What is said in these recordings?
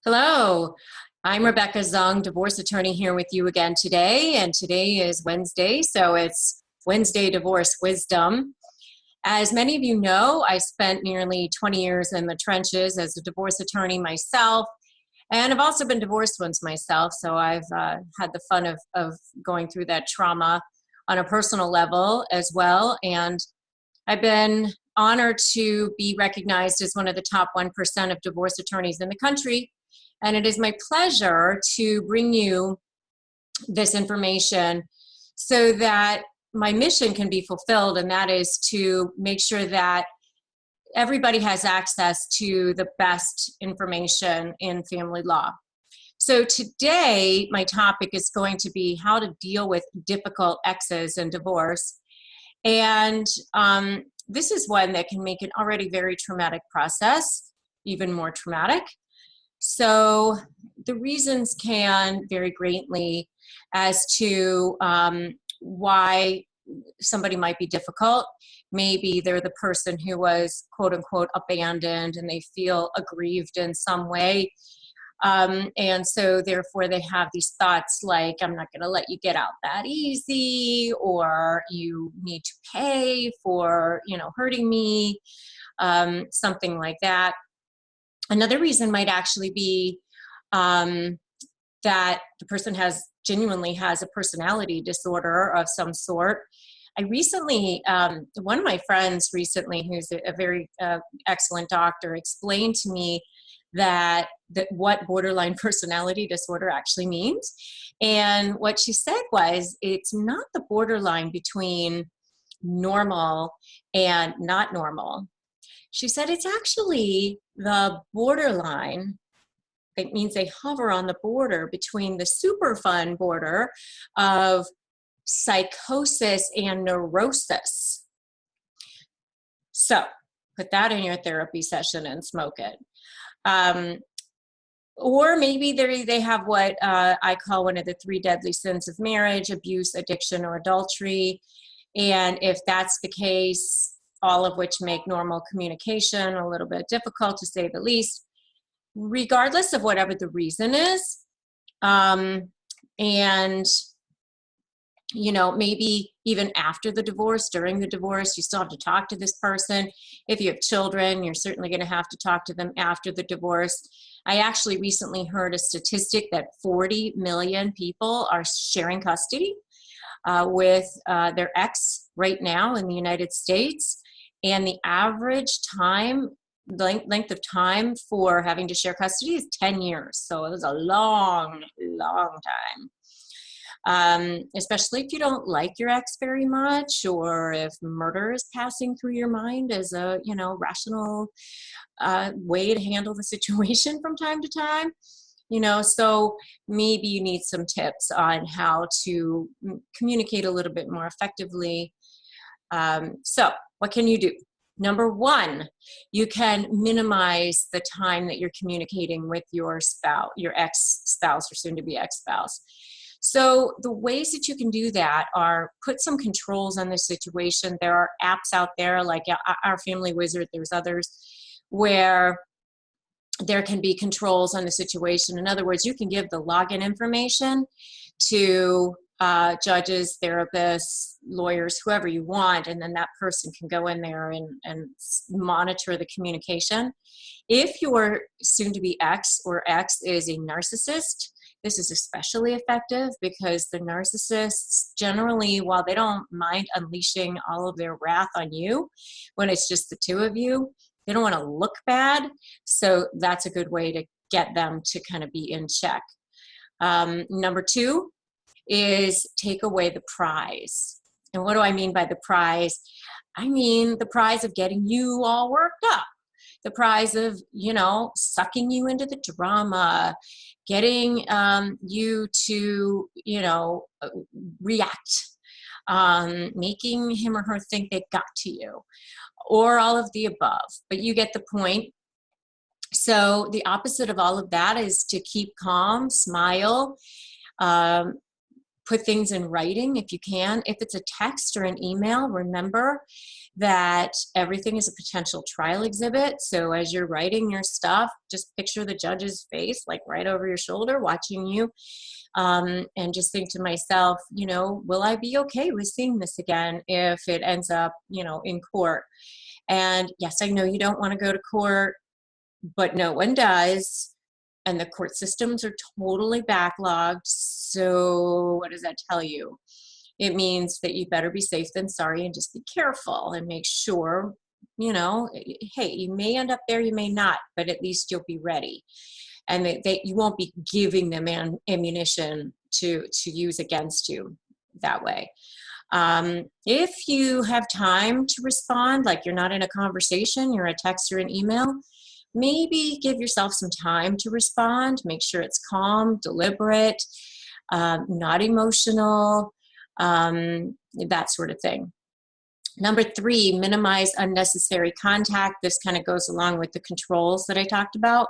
Hello, I'm Rebecca Zung, divorce attorney here with you again today. And today is Wednesday, so it's Wednesday Divorce Wisdom. As many of you know, I spent nearly 20 years in the trenches as a divorce attorney myself. And I've also been divorced once myself, so I've had the fun of going through that trauma on a personal level as well. And I've been honored to be recognized as one of the top 1% of divorce attorneys in the country. And it is my pleasure to bring you this information so that my mission can be fulfilled, and that is to make sure that everybody has access to the best information in family law. So today, my topic is going to be how to deal with difficult exes in divorce. And this is one that can make an already very traumatic process even more traumatic. So the reasons can vary greatly as to why somebody might be difficult. Maybe they're the person who was quote unquote abandoned and they feel aggrieved in some way. And so therefore they have these thoughts like, I'm not going to let you get out that easy, or you need to pay for, hurting me, something like that. Another reason might actually be that the person genuinely has a personality disorder of some sort. I recently, one of my friends recently, who's a very excellent doctor, explained to me that what borderline personality disorder actually means. And what she said was, it's not the borderline between normal and not normal. She said it's actually the borderline. It means they hover on the border between the super fun border of psychosis and neurosis. So put that in your therapy session and smoke it. Or maybe they have what I call one of the 3 deadly sins of marriage: abuse, addiction, or adultery. And if that's the case, all of which make normal communication a little bit difficult, to say the least, regardless of whatever the reason is. And, maybe even after the divorce, during the divorce, you still have to talk to this person. If you have children, you're certainly going to have to talk to them after the divorce. I actually recently heard a statistic that 40 million people are sharing custody with their ex right now in the United States. And the average length of time for having to share custody is 10 years. So it was a long, long time. Especially if you don't like your ex very much, or if murder is passing through your mind as a, rational way to handle the situation from time to time. So maybe you need some tips on how to communicate a little bit more effectively. So what can you do? Number 1, you can minimize the time that you're communicating with your spouse, your ex-spouse or soon-to-be ex-spouse. So the ways that you can do that are put some controls on the situation. There are apps out there like Our Family Wizard. There's others where there can be controls on the situation. In other words, you can give the login information to judges, therapists, lawyers, whoever you want, and then that person can go in there and monitor the communication. If your soon-to-be ex or ex is a narcissist, this is especially effective because the narcissists generally, while they don't mind unleashing all of their wrath on you when it's just the two of you, they don't want to look bad. So that's a good way to get them to kind of be in check. Number 2 is take away the prize. And what do I mean by the prize? I mean the prize of getting you all worked up, the prize of, sucking you into the drama, getting you to, react, making him or her think they got to you, or all of the above. But you get the point. So the opposite of all of that is to keep calm, smile, put things in writing if you can. If it's a text or an email, remember that everything is a potential trial exhibit. So as you're writing your stuff, just picture the judge's face, like right over your shoulder, watching you. And just think to myself, you know, will I be okay with seeing this again if it ends up, you know, in court? And yes, I know you don't want to go to court, but no one does. And the court systems are totally backlogged. So what does that tell you? It means that you better be safe than sorry, and just be careful and make sure, you know, hey, you may end up there, you may not, but at least you'll be ready. And you won't be giving them ammunition to use against you that way. If you have time to respond, like you're not in a conversation, you're a text or an email, maybe give yourself some time to respond. Make sure it's calm, deliberate, not emotional, that sort of thing. Number 3, minimize unnecessary contact. This kind of goes along with the controls that I talked about.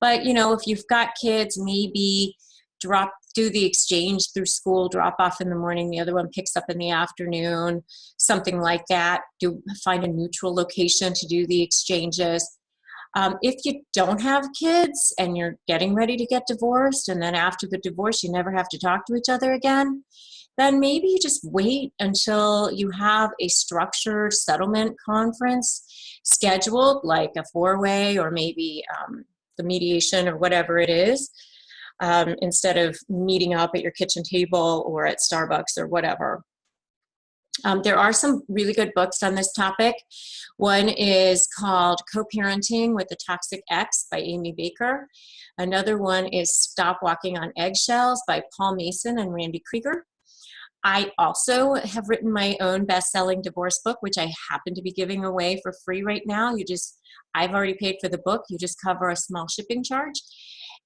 But, you know, if you've got kids, maybe do the exchange through school, drop off in the morning, the other one picks up in the afternoon, something like that. Find a neutral location to do the exchanges. If you don't have kids and you're getting ready to get divorced, and then after the divorce you never have to talk to each other again, then maybe you just wait until you have a structured settlement conference scheduled, like a 4-way or maybe the mediation or whatever it is, instead of meeting up at your kitchen table or at Starbucks or whatever. There are some really good books on this topic. One is called Co-Parenting with the Toxic Ex by Amy Baker. Another one is Stop Walking on Eggshells by Paul Mason and Randy Krieger. I also have written my own best-selling divorce book, which I happen to be giving away for free right now. I've already paid for the book. You just cover a small shipping charge.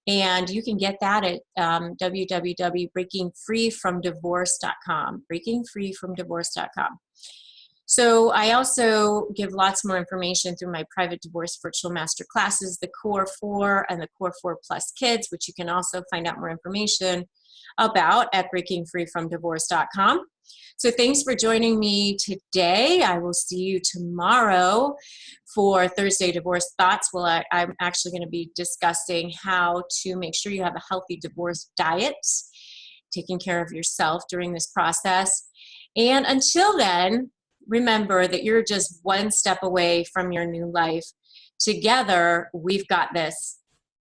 And you can get that at www.breakingfreefromdivorce.com, breakingfreefromdivorce.com. So I also give lots more information through my private divorce virtual master classes, the Core 4 and the Core 4 Plus Kids, which you can also find out more information about at breakingfreefromdivorce.com. So thanks for joining me today. I will see you tomorrow for Thursday Divorce Thoughts. Well, I'm actually going to be discussing how to make sure you have a healthy divorce diet, taking care of yourself during this process. And until then, remember that you're just one step away from your new life. Together, we've got this.